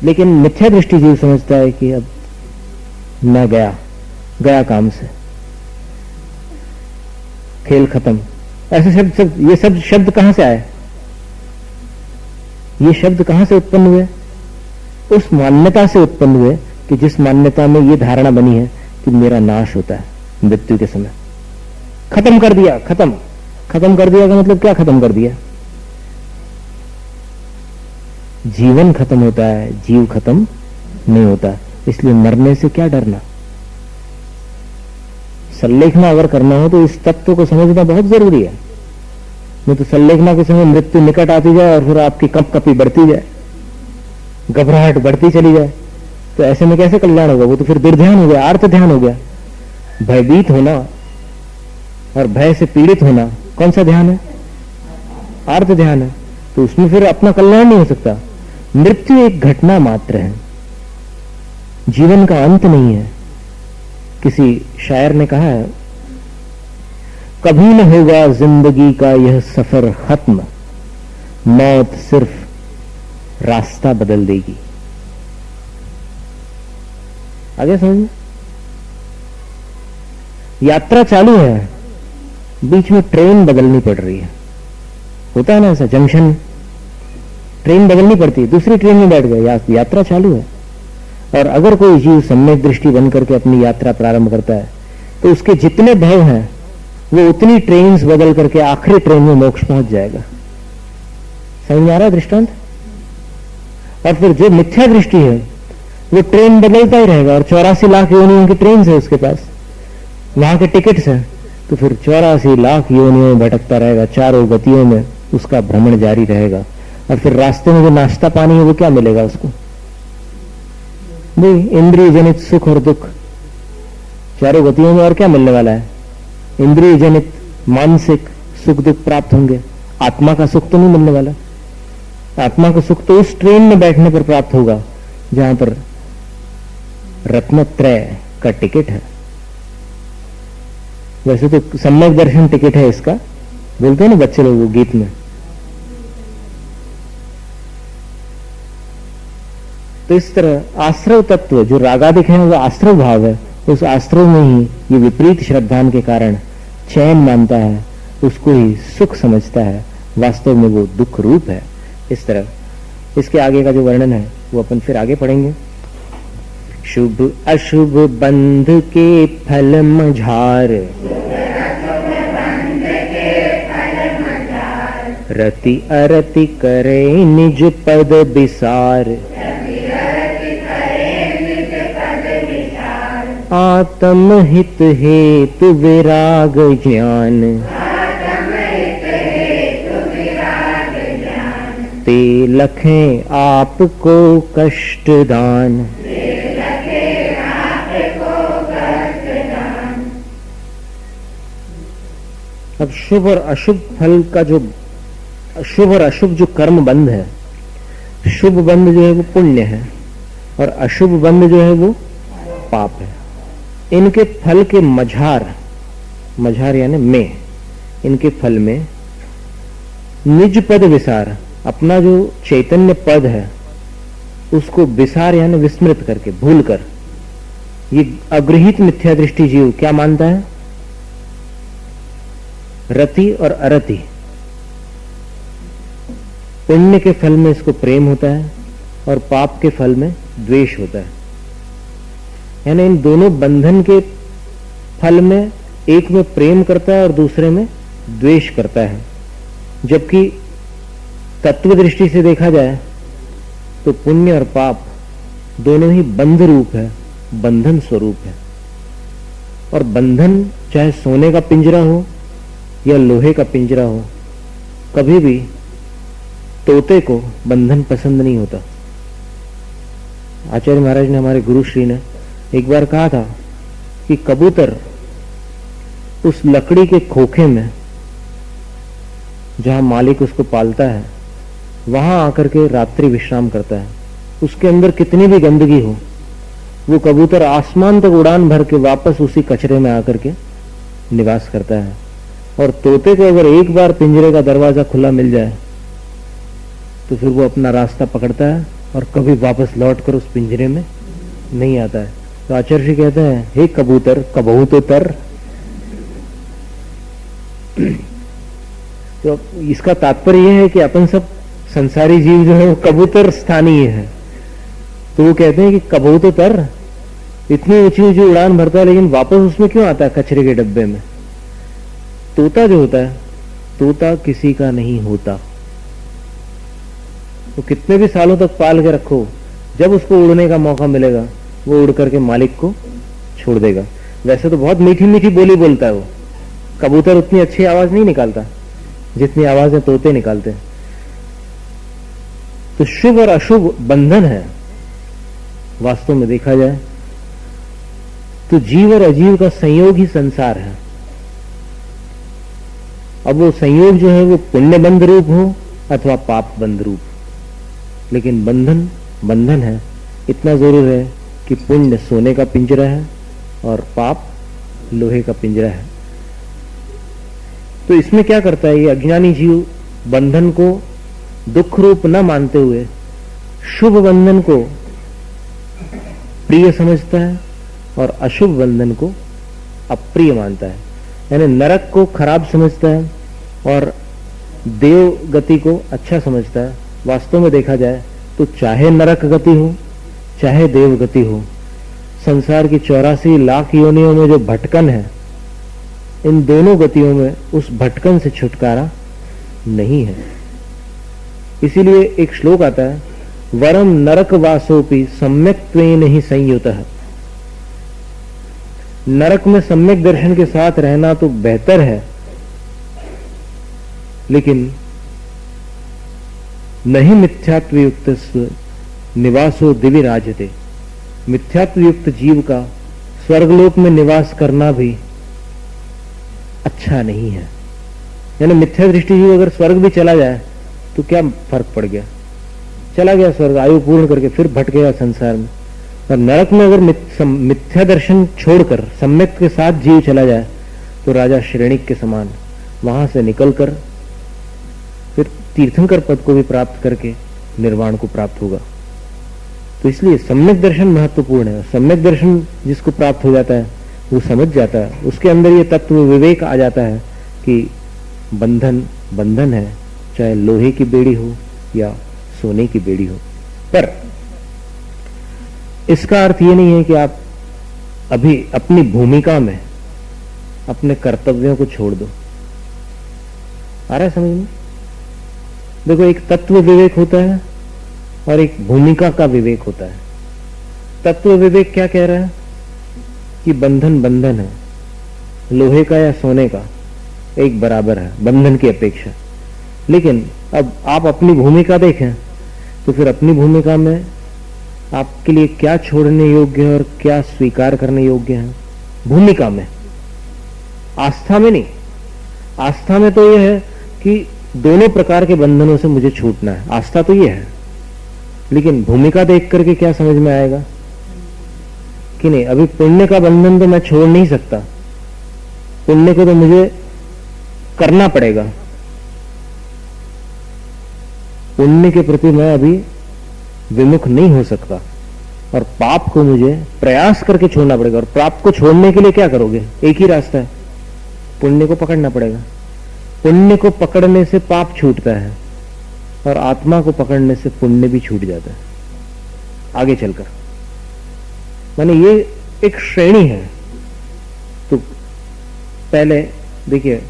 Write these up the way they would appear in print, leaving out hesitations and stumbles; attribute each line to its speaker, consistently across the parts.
Speaker 1: लेकिन मिथ्या दृष्टि जीव समझता है कि अब मैं गया काम से, खेल खत्म। ऐसे शब्द ये सब शब्द कहां से आए? ये शब्द कहां से उत्पन्न हुए? उस मान्यता से उत्पन्न हुए कि जिस मान्यता में ये धारणा बनी है कि मेरा नाश होता है मृत्यु के समय। खत्म कर दिया, खत्म कर दिया का मतलब क्या खत्म कर दिया? जीवन खत्म होता है, जीव खत्म नहीं होता। इसलिए मरने से क्या डरना? संलेखना अगर करना हो तो इस तत्व को समझना बहुत जरूरी है। नहीं तो संलेखना के समय मृत्यु निकट आती जाए और फिर आपकी कपकपी बढ़ती जाए, घबराहट बढ़ती चली जाए, तो ऐसे में कैसे कल्याण होगा? वो तो फिर दुर्ध्यान हो गया, आर्त ध्यान हो गया। भयभीत होना और भय से पीड़ित होना कौन सा ध्यान है? आर्त ध्यान है। तो उसमें फिर अपना कल्याण नहीं हो सकता। मृत्यु एक घटना मात्र है, जीवन का अंत नहीं है। किसी शायर ने कहा है, कभी न होगा जिंदगी का यह सफर खत्म, मौत सिर्फ रास्ता बदल देगी। आगे समझ? यात्रा चालू है, बीच में ट्रेन बदलनी पड़ रही है। होता है ना ऐसा, जंक्शन ट्रेन बदलनी पड़ती है, दूसरी ट्रेन में बैठ गए, यात्रा चालू है। और अगर कोई जीव सम्यक दृष्टि बन करके अपनी यात्रा प्रारंभ करता है तो उसके जितने भव हैं वो उतनी ट्रेन्स बदल करके आखिरी ट्रेन में मोक्ष पहुंच जाएगा। समझ में आ रहा है दृष्टांत? और फिर जो मिथ्या दृष्टि है वो ट्रेन बदलता ही रहेगा, और 84 लाख योनियों की ट्रेन है उसके पास, वहां के टिकट्स हैं, तो फिर 84 लाख योनियों में भटकता रहेगा, चारों गतियों में उसका भ्रमण जारी रहेगा। और फिर रास्ते में जो नाश्ता पानी है वो क्या मिलेगा उसको? भाई इंद्रिय जनित सुख और दुख, चारों गतियों में और क्या मिलने वाला है? इंद्रिय जनित मानसिक सुख दुख प्राप्त होंगे, आत्मा का सुख तो नहीं मिलने वाला। आत्मा का सुख तो उस ट्रेन में बैठने पर प्राप्त होगा जहां पर रत्नत्रय का टिकट है। वैसे तो सम्यक दर्शन टिकट है इसका, बोलते हैं ना बच्चे लोग वो गीत में। तो इस तरह आश्रव तत्व जो रागादिक है वो आश्रव भाव है, उस आश्रव में ही ये विपरीत श्रद्धान के कारण चैन मानता है, उसको ही सुख समझता है, वास्तव में वो दुख रूप है। इस तरह इसके आगे का जो वर्णन है वो अपन फिर आगे पढ़ेंगे। शुभ अशुभ बंध के फल मझार, रति अरति करे निज पद विसार, आत्म हित हेतु विराग ज्ञान, ते लखें आपको कष्ट दान। अब शुभ और अशुभ फल का जो शुभ और अशुभ जो कर्म बंध है, शुभ बंध जो है वो पुण्य है और अशुभ बंध जो है वो पाप है। इनके फल के मझार यानी में, इनके फल में निज पद विसार, अपना जो चैतन्य पद है उसको विसार यानी विस्मृत करके, भूल कर, ये अग्रहित मिथ्या दृष्टि जीव क्या मानता है? रति और अरति, पुण्य के फल में इसको प्रेम होता है और पाप के फल में द्वेष होता है। यानी इन दोनों बंधन के फल में एक में प्रेम करता है और दूसरे में द्वेष करता है। जबकि तत्व दृष्टि से देखा जाए तो पुण्य और पाप दोनों ही बंध रूप है, बंधन स्वरूप है। और बंधन चाहे सोने का पिंजरा हो या लोहे का पिंजरा हो, कभी भी तोते को बंधन पसंद नहीं होता। आचार्य महाराज ने, हमारे गुरु श्री ने एक बार कहा था कि कबूतर उस लकड़ी के खोखे में जहां मालिक उसको पालता है वहां आकर के रात्रि विश्राम करता है। उसके अंदर कितनी भी गंदगी हो, वो कबूतर आसमान तक उड़ान भर के वापस उसी कचरे में आकर के निवास करता है। और तोते को अगर एक बार पिंजरे का दरवाजा खुला मिल जाए तो फिर वो अपना रास्ता पकड़ता है और कभी वापस लौट कर उस पिंजरे में नहीं आता है। तो आचार्य जी कहते हैं, हे कबूतर कबहू तो तर। तो इसका तात्पर्य यह है कि अपन सब संसारी जीव जो है वो कबूतर स्थानीय है। तो वो कहते हैं कि कबहू तो तर, इतनी ऊंची ऊंची उड़ान भरता है लेकिन वापस उसमें क्यों आता है कचरे के डब्बे में। तोता जो होता है, तोता किसी का नहीं होता। तो कितने भी सालों तक पाल के रखो, जब उसको उड़ने का मौका मिलेगा वो उड़ करके मालिक को छोड़ देगा। वैसे तो बहुत मीठी मीठी बोली बोलता है वो, कबूतर उतनी अच्छी आवाज नहीं निकालता जितनी आवाजें तोते निकालते हैं। तो शुभ और अशुभ बंधन है वास्तव में देखा जाए तो। जीव और अजीव का संयोग ही संसार है। अब वो संयोग जो है वो पुण्य बंध रूप हो अथवा पाप बंध रूप, लेकिन बंधन बंधन है। इतना जरूर है कि पुण्य सोने का पिंजरा है और पाप लोहे का पिंजरा है। तो इसमें क्या करता है ये अज्ञानी जीव, बंधन को दुख रूप न मानते हुए शुभ बंधन को प्रिय समझता है और अशुभ बंधन को अप्रिय मानता है। यानी नरक को खराब समझता है और देव गति को अच्छा समझता है। वास्तव में देखा जाए तो चाहे नरक गति हो चाहे देव गति हो, संसार की 84 लाख योनियों में जो भटकन है, इन दोनों गतियों में उस भटकन से छुटकारा नहीं है। इसीलिए एक श्लोक आता है, वरम नरक वासोपि सम्यक्त्वेन ही संयुतः। नरक में सम्यक दर्शन के साथ रहना तो बेहतर है, लेकिन नहीं मिथ्यात्व युक्त निवासो दिव्य राजते। मिथ्यात्व युक्त जीव का स्वर्गलोक में निवास करना भी अच्छा नहीं है। यानी मिथ्या दृष्टि जीव अगर स्वर्ग भी चला जाए तो क्या फर्क पड़ गया, चला गया स्वर्ग, आयु पूर्ण करके फिर भटकेगा संसार में। और नरक में अगर मिथ्या दर्शन छोड़कर सम्यक के साथ जीव चला जाए तो राजा श्रेणिक के समान वहां से निकलकर फिर तीर्थंकर पद को भी प्राप्त करके निर्वाण को प्राप्त होगा। तो इसलिए सम्यक दर्शन महत्वपूर्ण है। सम्यक दर्शन जिसको प्राप्त हो जाता है वो समझ जाता है, उसके अंदर ये तत्व विवेक आ जाता है कि बंधन बंधन है, चाहे लोहे की बेड़ी हो या सोने की बेड़ी हो। पर इसका अर्थ ये नहीं है कि आप अभी अपनी भूमिका में अपने कर्तव्यों को छोड़ दो। आ रहा है समझ में? देखो, एक तत्व विवेक होता है और एक भूमिका का विवेक होता है। तत्व विवेक क्या कह रहा है कि बंधन बंधन है, लोहे का या सोने का एक बराबर है बंधन की अपेक्षा। लेकिन अब आप अपनी भूमिका देखें तो फिर अपनी भूमिका में आपके लिए क्या छोड़ने योग्य है और क्या स्वीकार करने योग्य है। भूमिका में, आस्था में नहीं। आस्था में तो यह है कि दोनों प्रकार के बंधनों से मुझे छूटना है, आस्था तो यह है। लेकिन भूमिका देख करके क्या समझ में आएगा कि नहीं, अभी पुण्य का बंधन तो मैं छोड़ नहीं सकता, पुण्य को तो मुझे करना पड़ेगा, पुण्य के प्रति मैं अभी विमुख नहीं हो सकता, और पाप को मुझे प्रयास करके छोड़ना पड़ेगा। और पाप को छोड़ने के लिए क्या करोगे? एक ही रास्ता है, पुण्य को पकड़ना पड़ेगा। पुण्य को पकड़ने से पाप छूटता है और आत्मा को पकड़ने से पुण्य भी छूट जाता है आगे चलकर। माने ये एक श्रेणी है। तो पहले देखिए,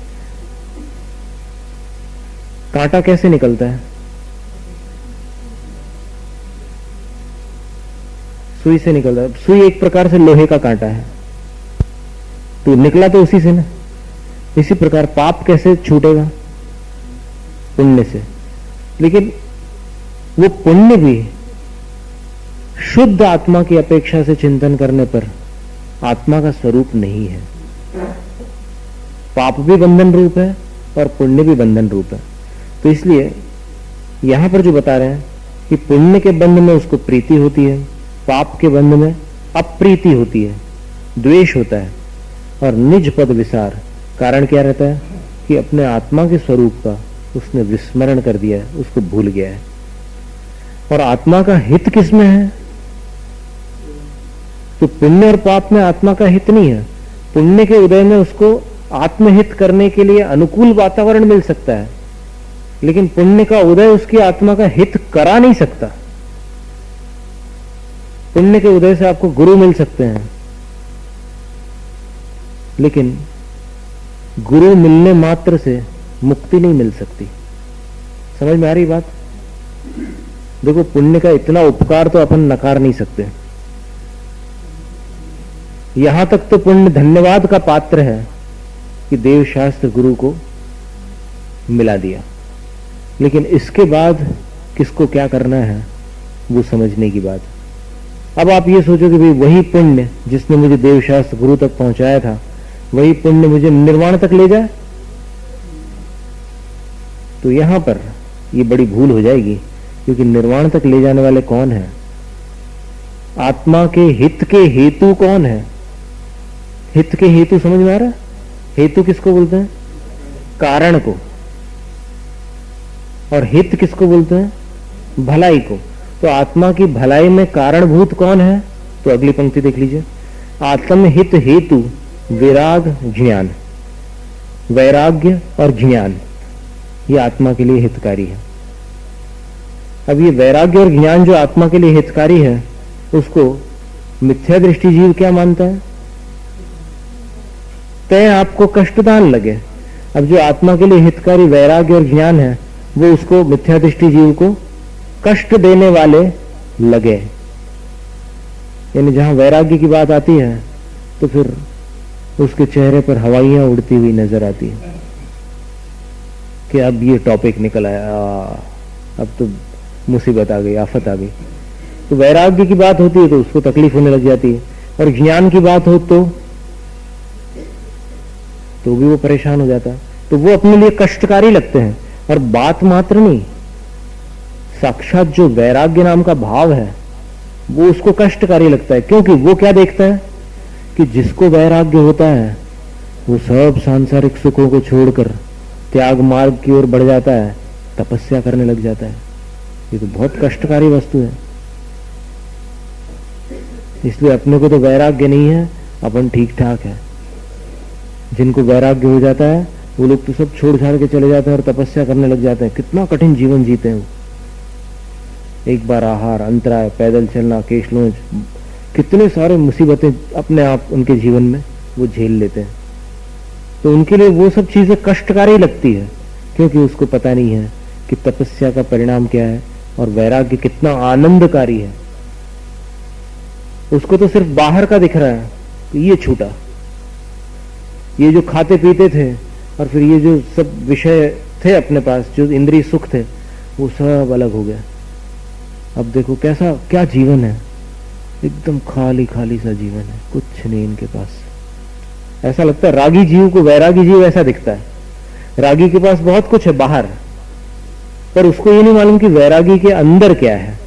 Speaker 1: कांटा कैसे निकलता है? सुई से निकलता है। सुई एक प्रकार से लोहे का कांटा है, तो निकला तो उसी से ना। इसी प्रकार पाप कैसे छूटेगा? पुण्य से। लेकिन वो पुण्य भी शुद्ध आत्मा की अपेक्षा से चिंतन करने पर आत्मा का स्वरूप नहीं है। पाप भी बंधन रूप है और पुण्य भी बंधन रूप है। तो इसलिए यहां पर जो बता रहे हैं कि पुण्य के बंध में उसको प्रीति होती है, पाप के बंध में अप्रीति होती है, द्वेष होता है और निज पद विसार। कारण क्या रहता है कि अपने आत्मा के स्वरूप का उसने विस्मरण कर दिया है, उसको भूल गया है। और आत्मा का हित किसमें है? तो पुण्य और पाप में आत्मा का हित नहीं है। पुण्य के उदय में उसको आत्महित करने के लिए अनुकूल वातावरण मिल सकता है, लेकिन पुण्य का उदय उसकी आत्मा का हित करा नहीं सकता। पुण्य के उदय से आपको गुरु मिल सकते हैं, लेकिन गुरु मिलने मात्र से मुक्ति नहीं मिल सकती। समझ में आ रही बात? देखो, पुण्य का इतना उपकार तो अपन नकार नहीं सकते। यहां तक तो पुण्य धन्यवाद का पात्र है कि देव शास्त्र गुरु को मिला दिया, लेकिन इसके बाद किसको क्या करना है वो समझने की बात। अब आप ये सोचो कि भाई वही पुण्य जिसने मुझे देव शास्त्र गुरु तक पहुंचाया था, वही पुण्य मुझे निर्वाण तक ले जाए, तो यहां पर ये बड़ी भूल हो जाएगी। क्योंकि निर्वाण तक ले जाने वाले कौन है? आत्मा के हित के हेतु कौन है? हित के हेतु समझ में आ रहा है? हेतु किसको बोलते हैं? कारण को। और हित किसको बोलते हैं? भलाई को। तो आत्मा की भलाई में कारणभूत कौन है? तो अगली पंक्ति देख लीजिए। आत्महित हेतु विराग ज्ञान, वैराग्य और ज्ञान, ये आत्मा के लिए हितकारी है। अब ये वैराग्य और ज्ञान जो आत्मा के लिए हितकारी है, उसको मिथ्या दृष्टि जीव क्या मानता है? तय आपको कष्टदान लगे। अब जो आत्मा के लिए हितकारी वैराग्य और ज्ञान है, वो उसको मिथ्या दृष्टि जीव को कष्ट देने वाले लगे। यानी जहां वैराग्य की बात आती है तो फिर उसके चेहरे पर हवाइयां उड़ती हुई नजर आती है कि अब ये टॉपिक निकल आया, अब तो मुसीबत आ गई, आफत आ गई। तो वैराग्य की बात होती है तो उसको तकलीफ होने लग जाती है, और ज्ञान की बात हो तो भी वो परेशान हो जाता है। तो वो अपने लिए कष्टकारी लगते हैं। और बात मात्र नहीं, साक्षात जो वैराग्य नाम का भाव है वो उसको कष्टकारी लगता है। क्योंकि वो क्या देखता है कि जिसको वैराग्य होता है वो सब सांसारिक सुखों को छोड़कर त्याग मार्ग की ओर बढ़ जाता है, तपस्या करने लग जाता है। ये तो बहुत कष्टकारी वस्तु है। इसलिए अपने को तो वैराग्य नहीं है, अपन ठीक ठाक है। जिनको वैराग्य हो जाता है वो लोग तो सब छोड़ छाड़ के चले जाते हैं और तपस्या करने लग जाते हैं। कितना कठिन जीवन जीते हैं वो। एक बार आहार, अंतराय, पैदल चलना, केश लोच, कितने सारे मुसीबतें अपने आप उनके जीवन में वो झेल लेते हैं। तो उनके लिए वो सब चीजें कष्टकारी लगती है, क्योंकि उसको पता नहीं है कि तपस्या का परिणाम क्या है और वैराग्य कितना आनंदकारी है। उसको तो सिर्फ बाहर का दिख रहा है कि ये छूटा, ये जो खाते पीते थे और फिर ये जो सब विषय थे अपने पास, जो इंद्रिय सुख थे, वो सब अलग हो गया। अब देखो कैसा क्या जीवन है, एकदम खाली खाली सा जीवन है, कुछ नहीं इनके पास। ऐसा लगता है रागी जीव को वैरागी जीव ऐसा दिखता है। रागी के पास बहुत कुछ है बाहर, पर उसको ये नहीं मालूम कि वैरागी के अंदर क्या है।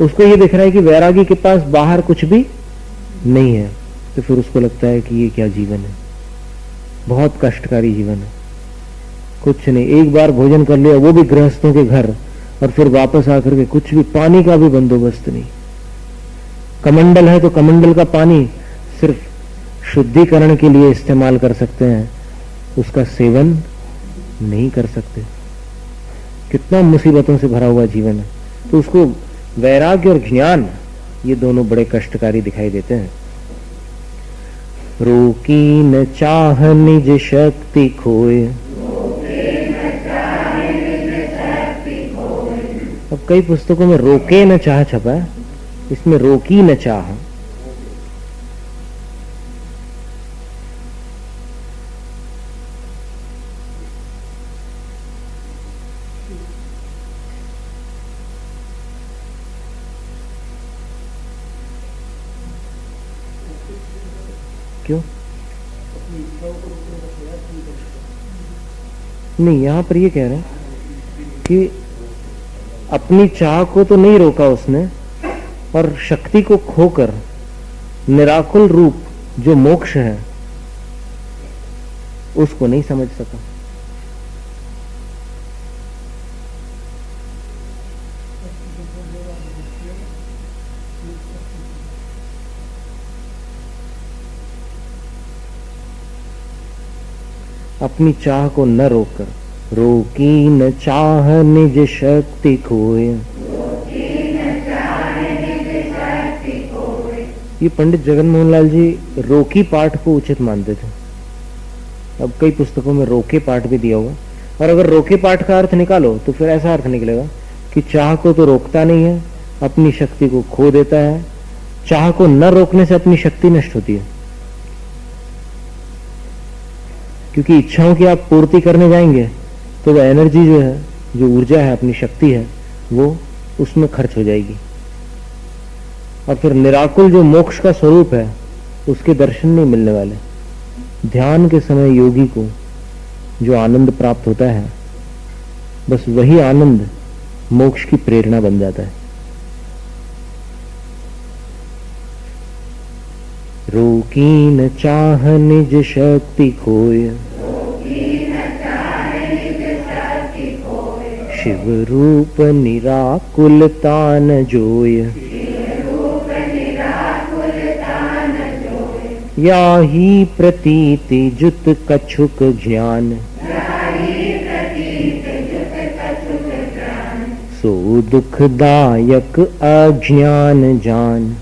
Speaker 1: उसको ये दिख रहा है कि वैरागी के पास बाहर कुछ भी नहीं है। तो फिर उसको लगता है कि ये क्या जीवन है, बहुत कष्टकारी जीवन है। कुछ नहीं, एक बार भोजन कर लिया, वो भी गृहस्थों के घर, और फिर वापस आकर के कुछ भी, पानी का भी बंदोबस्त नहीं। कमंडल है तो कमंडल का पानी सिर्फ शुद्धिकरण के लिए इस्तेमाल कर सकते हैं, उसका सेवन नहीं कर सकते। कितना मुसीबतों से भरा हुआ जीवन है। तो उसको वैराग्य और ज्ञान, ये दोनों बड़े कष्टकारी दिखाई देते हैं। रोकी न चाह निज शक्ति खोए। अब कई पुस्तकों में रोके न चाह छपा है, इसमें रोकी न चाह। क्यों नहीं? यहां पर ये कह रहे हैं कि अपनी चाह को तो नहीं रोका उसने, और शक्ति को खोकर निराकुल रूप जो मोक्ष है उसको नहीं समझ सका। अपनी चाह को न रोककर, रोकी न चाह निज शक्ति खोए। ये पंडित जगन मोहन लाल जी रोकी पाठ को उचित मानते थे। अब कई पुस्तकों में रोके पाठ भी दिया हुआ, और अगर रोके पाठ का अर्थ निकालो तो फिर ऐसा अर्थ निकलेगा कि चाह को तो रोकता नहीं है, अपनी शक्ति को खो देता है। चाह को न रोकने से अपनी शक्ति नष्ट होती है, क्योंकि इच्छाओं की आप पूर्ति करने जाएंगे तो वो एनर्जी जो है, जो ऊर्जा है, अपनी शक्ति है, वो उसमें खर्च हो जाएगी। और फिर निराकुल जो मोक्ष का स्वरूप है उसके दर्शन नहीं मिलने वाले। ध्यान के समय योगी को जो आनंद प्राप्त होता है, बस वही आनंद मोक्ष की प्रेरणा बन जाता है। रोकी न चाह निज शक्ति खोय, शिव रूप निराकुलता न जोय। या ही प्रतीति जुत कछुक ज्ञान, सो दुखदायक अज्ञान जान।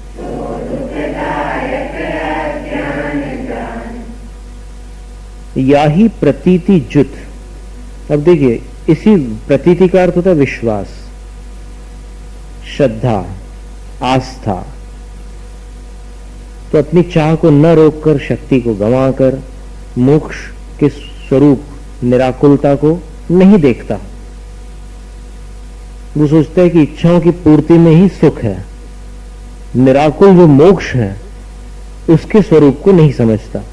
Speaker 1: या ही प्रतीति जुत। अब देखिए, इसी प्रतीति का अर्थ होता है विश्वास, श्रद्धा, आस्था। तो अपनी चाह को न रोककर, शक्ति को गंवाकर मोक्ष के स्वरूप निराकुलता को नहीं देखता। वो सोचता है कि इच्छाओं की पूर्ति में ही सुख है। निराकुल जो मोक्ष है उसके स्वरूप को नहीं समझता।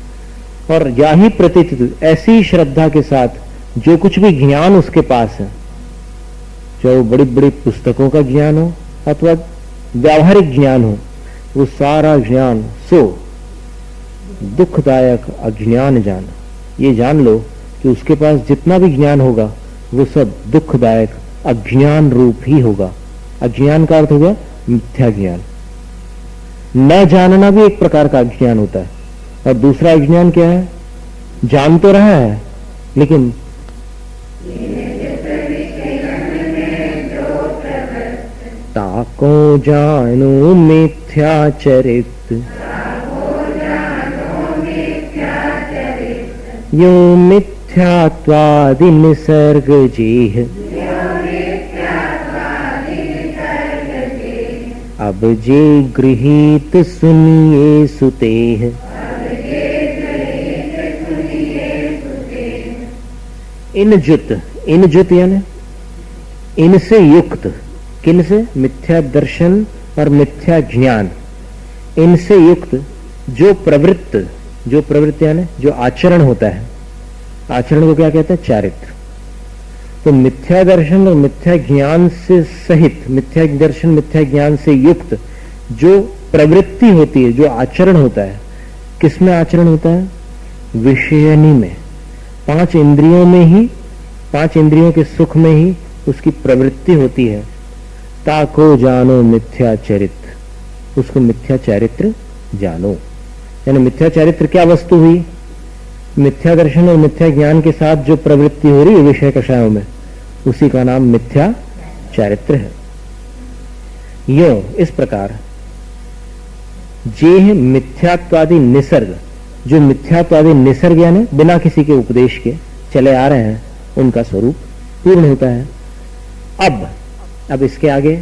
Speaker 1: और या ही प्रतीति, ऐसी श्रद्धा के साथ जो कुछ भी ज्ञान उसके पास है, चाहे वो बड़ी बड़ी पुस्तकों का ज्ञान हो अथवा व्यावहारिक ज्ञान हो, वो सारा ज्ञान सो दुखदायक अज्ञान जान। ये जान लो कि उसके पास जितना भी ज्ञान होगा वो सब दुखदायक अज्ञान रूप ही होगा। अज्ञान का अर्थ हो गया मिथ्या ज्ञान। न जानना भी एक प्रकार का अज्ञान होता है। और दूसरा अज्ञान क्या है? जान तो रहा है लेकिन ताको जानो मिथ्याचरित, यो मिथ्यात्वादि निसर्ग जेह। अब जे गृहीत सुनिए सुतेह। इन जुत यानी इनसे युक्त। किन से? मिथ्या दर्शन और मिथ्या ज्ञान। इनसे युक्त जो प्रवृत्त यानी जो आचरण होता है। आचरण को क्या कहते हैं? चारित्र। तो मिथ्या दर्शन और मिथ्या ज्ञान से सहित, मिथ्या दर्शन मिथ्या ज्ञान से युक्त जो प्रवृत्ति होती है, जो आचरण होता है, किसमें आचरण होता है? विषयनी में। पांच इंद्रियों में ही, पांच इंद्रियों के सुख में ही उसकी प्रवृत्ति होती है। ताको जानो मिथ्या चरित्र, उसको मिथ्या चारित्र जानो। यानी मिथ्या चारित्र क्या वस्तु हुई? मिथ्या दर्शन और मिथ्या ज्ञान के साथ जो प्रवृत्ति हो रही है विषय कषायों में, उसी का नाम मिथ्या चारित्र है। यो इस प्रकार जे मिथ्यात्वादि निसर्ग, जो मिथ्यात्वादि निसर्ग यानी बिना किसी के उपदेश के चले आ रहे हैं, उनका स्वरूप पूर्ण होता है। अब इसके आगे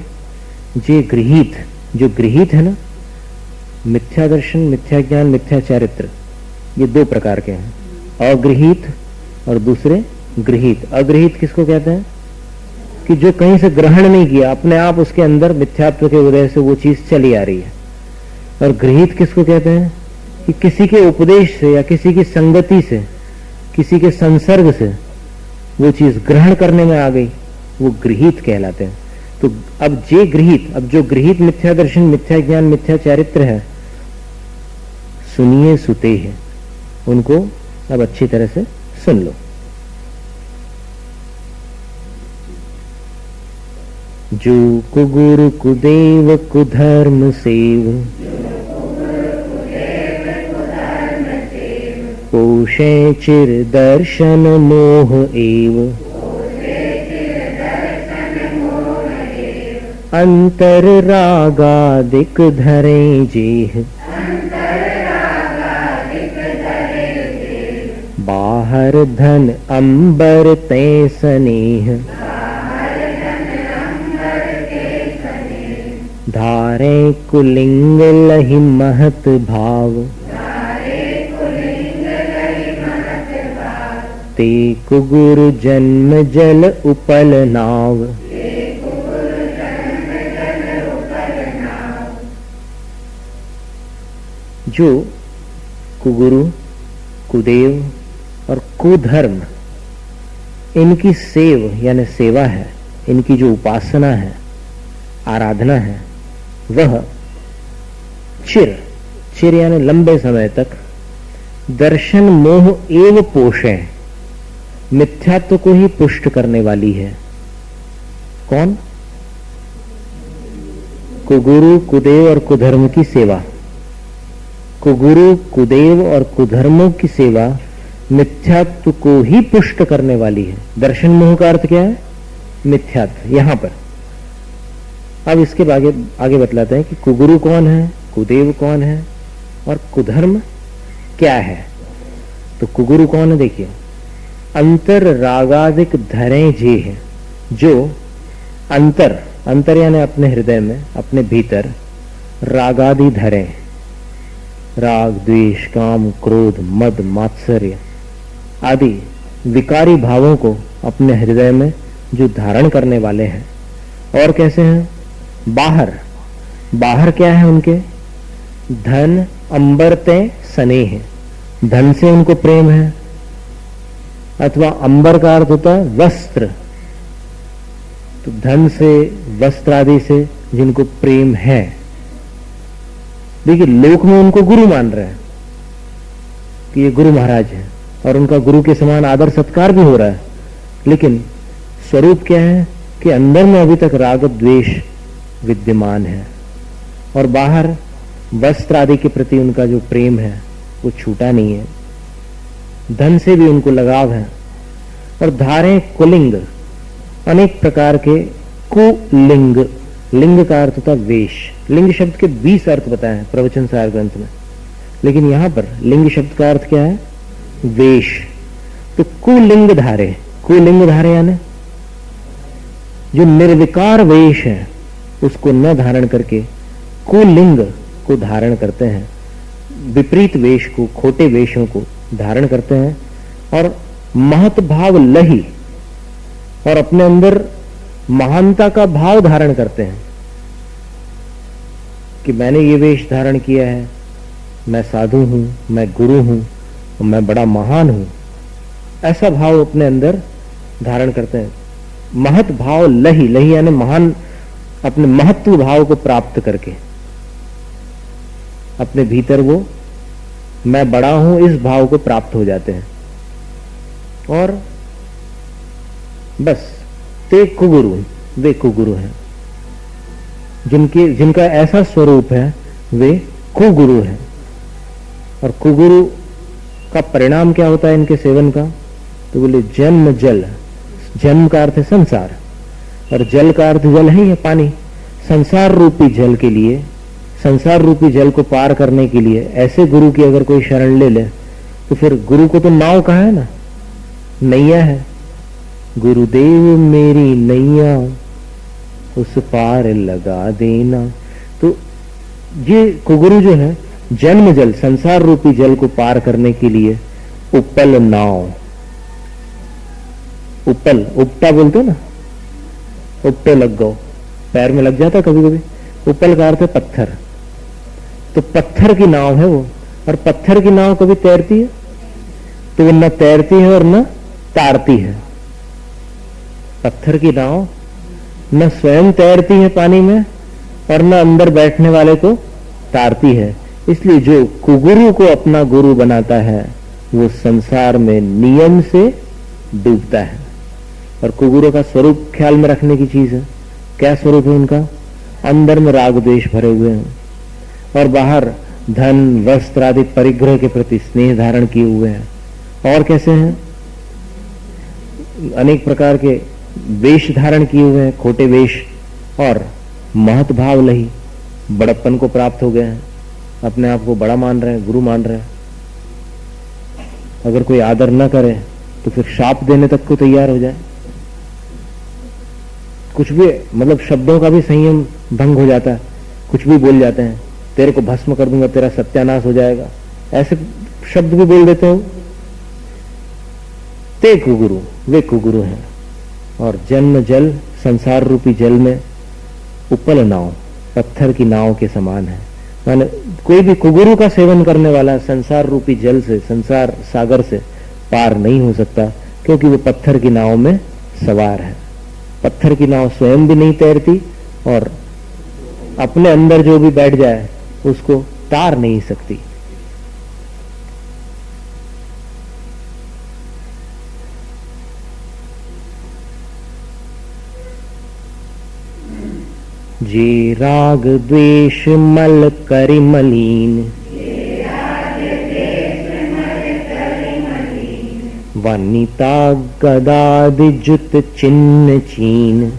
Speaker 1: जे गृहीत, जो गृहीत है ना, मिथ्या दर्शन, मिथ्या ज्ञान, मिथ्या चारित्र, ये दो प्रकार के हैं। अगृहीत और दूसरे गृहीत। अगृहीत किसको कहते हैं? कि जो कहीं से ग्रहण नहीं किया, अपने आप उसके अंदर मिथ्यात्व के उदय से वो चीज चली आ रही है। और गृहीत किसको कहते हैं? कि किसी के उपदेश से या किसी की संगति से, किसी के संसर्ग से वो चीज ग्रहण करने में आ गई, वो गृहीत कहलाते हैं। तो अब जे गृहीत, अब जो गृहीत मिथ्या दर्शन, मिथ्या ज्ञान, मिथ्या चारित्र है, सुनिए सुते है, उनको अब अच्छी तरह से सुन लो। जो कुगुरु कुदेव कुधर्म सेव, पोषे चिर दर्शन मोह एव, अंतर रागादिक धरे जेह, बाहर धन अंबर ते स्नेह, धारे कुलिंग लहि महत भाव, ते कुगुरु जन्म जल उपल नाव, जो कुगुरु, कुदेव और कुधर्म इनकी सेव यानी सेवा है, इनकी जो उपासना है, आराधना है, वह चिर, चिर यानी लंबे समय तक दर्शन मोह एव पोषे, मिथ्यात्व को ही पुष्ट करने वाली है। कौन? कुगुरु, कुदेव और कुधर्म की सेवा। कुगुरु, कुदेव और कुधर्मों की सेवा मिथ्यात्व को ही पुष्ट करने वाली है। दर्शन मोह का अर्थ क्या है? मिथ्यात्व। यहां पर अब इसके आगे बतलाते हैं कि कुगुरु कौन है, कुदेव कौन है और कुधर्म क्या है। तो कुगुरु कौन है? देखिए, अंतर रागादिक धरे जे है, जो अंतर, अंतर यानी अपने हृदय में, अपने भीतर रागादि धरे, राग, द्वेष, काम, क्रोध, मद, मात्सर्य आदि विकारी भावों को अपने हृदय में जो धारण करने वाले हैं। और कैसे हैं? बाहर, बाहर क्या है उनके? धन अंबरते स्नेह, धन से उनको प्रेम है, अथवा अंबर का अर्थ होता है वस्त्र, तो धन से, वस्त्र आदि से जिनको प्रेम है। देखिए, लोक में उनको गुरु मान रहे हैं कि ये गुरु महाराज है और उनका गुरु के समान आदर सत्कार भी हो रहा है, लेकिन स्वरूप क्या है कि अंदर में अभी तक राग द्वेष विद्यमान है और बाहर वस्त्र आदि के प्रति उनका जो प्रेम है वो छूटा नहीं है। धन से भी उनको लगाव है। और धारे कुलिंग, अनेक प्रकार के कुलिंग, लिंग का अर्थ होता है वेश। लिंग शब्द के 20 अर्थ बताए हैं प्रवचन सार ग्रंथ में, लेकिन यहां पर लिंग शब्द का अर्थ क्या है? वेश। तो कुलिंग धारे, कुलिंग धारे यानी जो निर्विकार वेश है उसको न धारण करके कुलिंग को धारण करते हैं, विपरीत वेश को, खोटे वेशों को धारण करते हैं और महत भाव लही, और अपने अंदर महानता का भाव धारण करते हैं कि मैंने ये वेश धारण किया है, मैं साधु हूं, मैं गुरु हूं, मैं बड़ा महान हूं, ऐसा भाव अपने अंदर धारण करते हैं। महत भाव लही, लही यानी महान, अपने महत्व भाव को प्राप्त करके अपने भीतर वो मैं बड़ा हूं इस भाव को प्राप्त हो जाते हैं। और बस ते कुगुरु, वे कुगुरु हैं, जिनका ऐसा स्वरूप है वे कुगुरु हैं। और कुगुरु का परिणाम क्या होता है इनके सेवन का? तो बोले जन्म जल, जन्म का अर्थ है संसार और जल का अर्थ जल है, पानी। संसार रूपी जल के लिए, संसार रूपी जल को पार करने के लिए ऐसे गुरु की अगर कोई शरण ले ले तो फिर गुरु को तो नाव कहा है ना, नैया है। गुरुदेव मेरी नैया उस पार लगा देना। तो ये कुगुरु जो है जन्म जल, संसार रूपी जल को पार करने के लिए उपल नाव, उपल, उपटा बोलते ना, उपटे लग गो, पैर में लग जाता कभी कभी। उपल का अर्थ है पत्थर, तो पत्थर की नाव है वो। और पत्थर की नाव कभी तैरती है? तो वो न तैरती है और न तारती है। पत्थर की नाव न स्वयं तैरती है पानी में और न अंदर बैठने वाले को तारती है। इसलिए जो कुगुरु को अपना गुरु बनाता है वो संसार में नियम से डूबता है। और कुगुरु का स्वरूप ख्याल में रखने की चीज है। क्या स्वरूप है उनका? अंदर में राग द्वेष भरे हुए हैं और बाहर धन वस्त्र आदि परिग्रह के प्रति स्नेह धारण किए हुए हैं। और कैसे हैं? अनेक प्रकार के वेश धारण किए हुए हैं, खोटे वेश, और महत भाव लही, बड़प्पन को प्राप्त हो गए हैं, अपने आप को बड़ा मान रहे हैं, गुरु मान रहे हैं। अगर कोई आदर न करे तो फिर शाप देने तक को तैयार हो जाए। कुछ भी, मतलब शब्दों का भी संयम भंग हो जाता है, कुछ भी बोल जाते हैं, तेरे को भस्म कर दूंगा, तेरा सत्यानाश हो जाएगा, ऐसे शब्द भी बोल देते हो। ते कुगुरु, वे कुगुरु हैं। और जन्म जल, संसार रूपी जल में उपल नाव, पत्थर की नाव के समान है। माने कोई भी कुगुरु का सेवन करने वाला संसार रूपी जल से, संसार सागर से पार नहीं हो सकता, क्योंकि वो पत्थर की नाव में सवार है। पत्थर की नाव स्वयं भी नहीं तैरती, और अपने अंदर जो भी बैठ जाए उसको तार नहीं सकती। जे राग द्वेष मल करि मलीन, वनिता गदादि जुत चिन्ह चीन,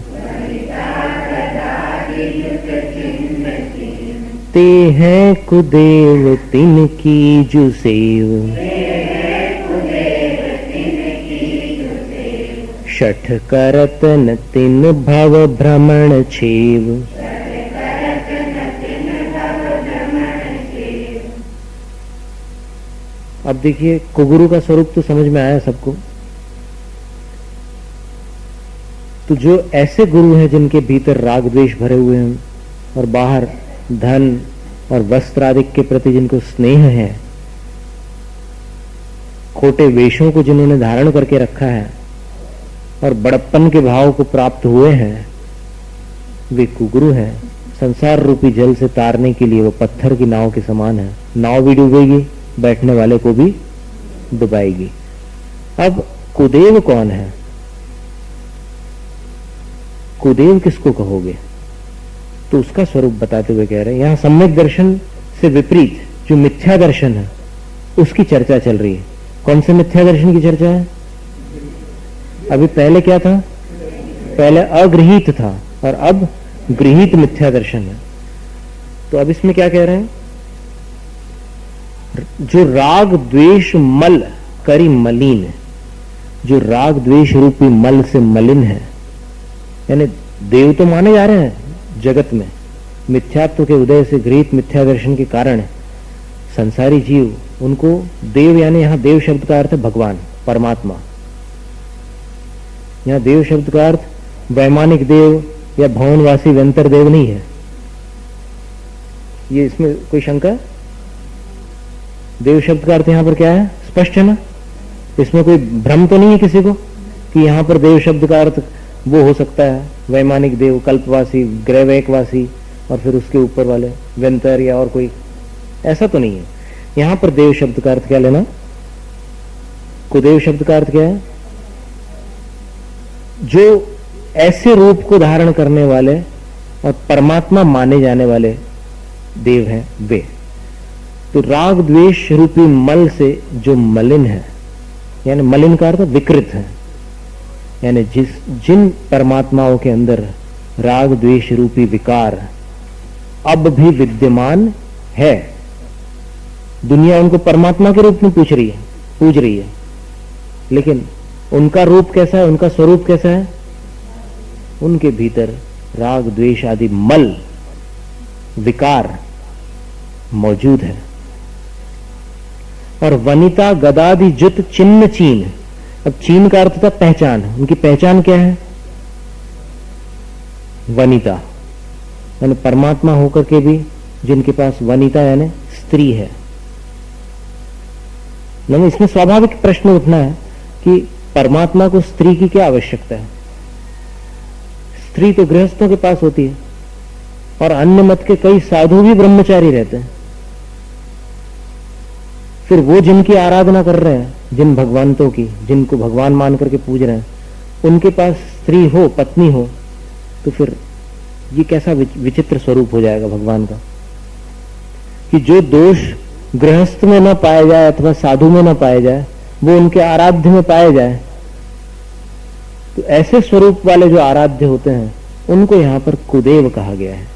Speaker 1: ते हैं कुदेव तिनकी जुसेव, शठ करत न तिन भव भ्रमण छेव। अब देखिए, कुगुरु का स्वरूप तो समझ में आया सबको। तो जो ऐसे गुरु हैं जिनके भीतर राग द्वेष भरे हुए हैं, और बाहर धन और वस्त्र आदि के प्रति जिनको स्नेह है, खोटे वेशों को जिन्होंने धारण करके रखा है और बड़प्पन के भाव को प्राप्त हुए हैं, वे कुगुरु हैं। संसार रूपी जल से तारने के लिए वो पत्थर की नाव के समान है। नाव भी डूबेगी, बैठने वाले को भी डुबाएगी। अब कुदेव कौन है? कुदेव किसको कहोगे? तो उसका स्वरूप बताते हुए कह रहे हैं, यहां सम्यक दर्शन से विपरीत जो मिथ्या दर्शन है उसकी चर्चा चल रही है। कौन से मिथ्या दर्शन की चर्चा है? अभी पहले क्या था? पहले अगृहीत था, और अब गृहीत मिथ्या दर्शन है। तो अब इसमें क्या कह रहे हैं? जो राग द्वेष मल करी मलिन, जो राग द्वेष रूपी मल से मलिन है, यानी देव तो माने जा रहे हैं जगत में, मिथ्यात्व के उदय से गृहीत मिथ्या दर्शन के कारण संसारी जीव उनको देव, यानी यहां देव शब्द का अर्थ है भगवान, परमात्मा। यहां देव शब्द का अर्थ वैमानिक देव या भवनवासी व्यंतर देव नहीं है। ये इसमें कोई शंका है? देव शब्द का अर्थ यहां पर क्या है? स्पष्ट है ना? इसमें कोई भ्रम तो नहीं है किसी को कि यहां पर देव शब्द का अर्थ वो हो सकता है वैमानिक देव, कल्पवासी, ग्रहवैकवासी, और फिर उसके ऊपर वाले व्यंतर या और कोई, ऐसा तो नहीं है। यहां पर देव शब्द का अर्थ क्या लेना? कुदेव शब्द का अर्थ क्या है? जो ऐसे रूप को धारण करने वाले और परमात्मा माने जाने वाले देव हैं वे। तो राग द्वेष रूपी मल से जो मलिन है, यानी मलिन का अर्थ विकृत है, यानी जिन परमात्माओं के अंदर राग द्वेष रूपी विकार अब भी विद्यमान है, दुनिया उनको परमात्मा के रूप में पूज रही है, लेकिन उनका रूप कैसा है, उनका स्वरूप कैसा है? उनके भीतर राग द्वेष आदि मल विकार मौजूद है। और वनिता गदादि जुत चिन्ह चीन, अब चीन का अर्थ था पहचान। उनकी पहचान क्या है? वनिता, यानी परमात्मा होकर के भी जिनके पास वनिता यानी स्त्री है। नहीं, इसमें स्वाभाविक प्रश्न उठना है कि परमात्मा को स्त्री की क्या आवश्यकता है? स्त्री तो गृहस्थों के पास होती है, और अन्य मत के कई साधु भी ब्रह्मचारी रहते हैं। फिर वो जिनकी आराधना कर रहे हैं, जिन भगवंतों की, जिनको भगवान मान करके पूज रहे हैं, उनके पास स्त्री हो, पत्नी हो, तो फिर ये कैसा विचित्र स्वरूप हो जाएगा भगवान का। कि जो दोष गृहस्थ में न पाया जाए अथवा साधु में न पाया जाए वो उनके आराध्य में पाया जाए। तो ऐसे स्वरूप वाले जो आराध्य होते हैं उनको यहां पर कुदेव कहा गया है।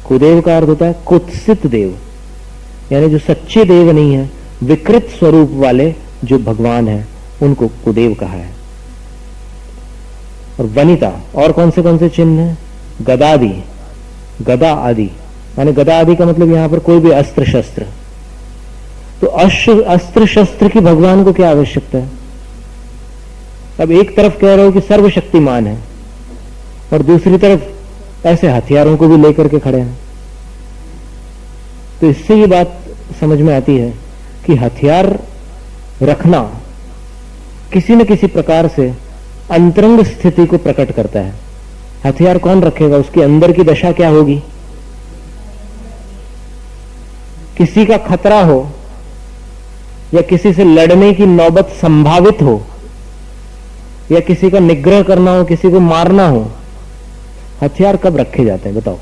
Speaker 1: कुदेव का अर्थ होता है कुत्सित देव, यानी जो सच्चे देव नहीं है, विकृत स्वरूप वाले जो भगवान है उनको कुदेव कहा है। और वनिता और कौन से चिन्ह है? गदादि, गदा आदि, यानी गदा आदि का मतलब यहां पर कोई भी अस्त्र शस्त्र। तो अस्त्र शस्त्र की भगवान को क्या आवश्यकता है? अब एक तरफ कह रहे हो कि सर्वशक्तिमान है और दूसरी तरफ ऐसे हथियारों को भी लेकर के खड़े हैं। तो इससे ये बात समझ में आती है कि हथियार रखना किसी न किसी प्रकार से अंतरंग स्थिति को प्रकट करता है। हथियार कौन रखेगा? उसके अंदर की दशा क्या होगी? किसी का खतरा हो या किसी से लड़ने की नौबत संभावित हो या किसी का निग्रह करना हो, किसी को मारना हो, हथियार कब रखे जाते हैं बताओ?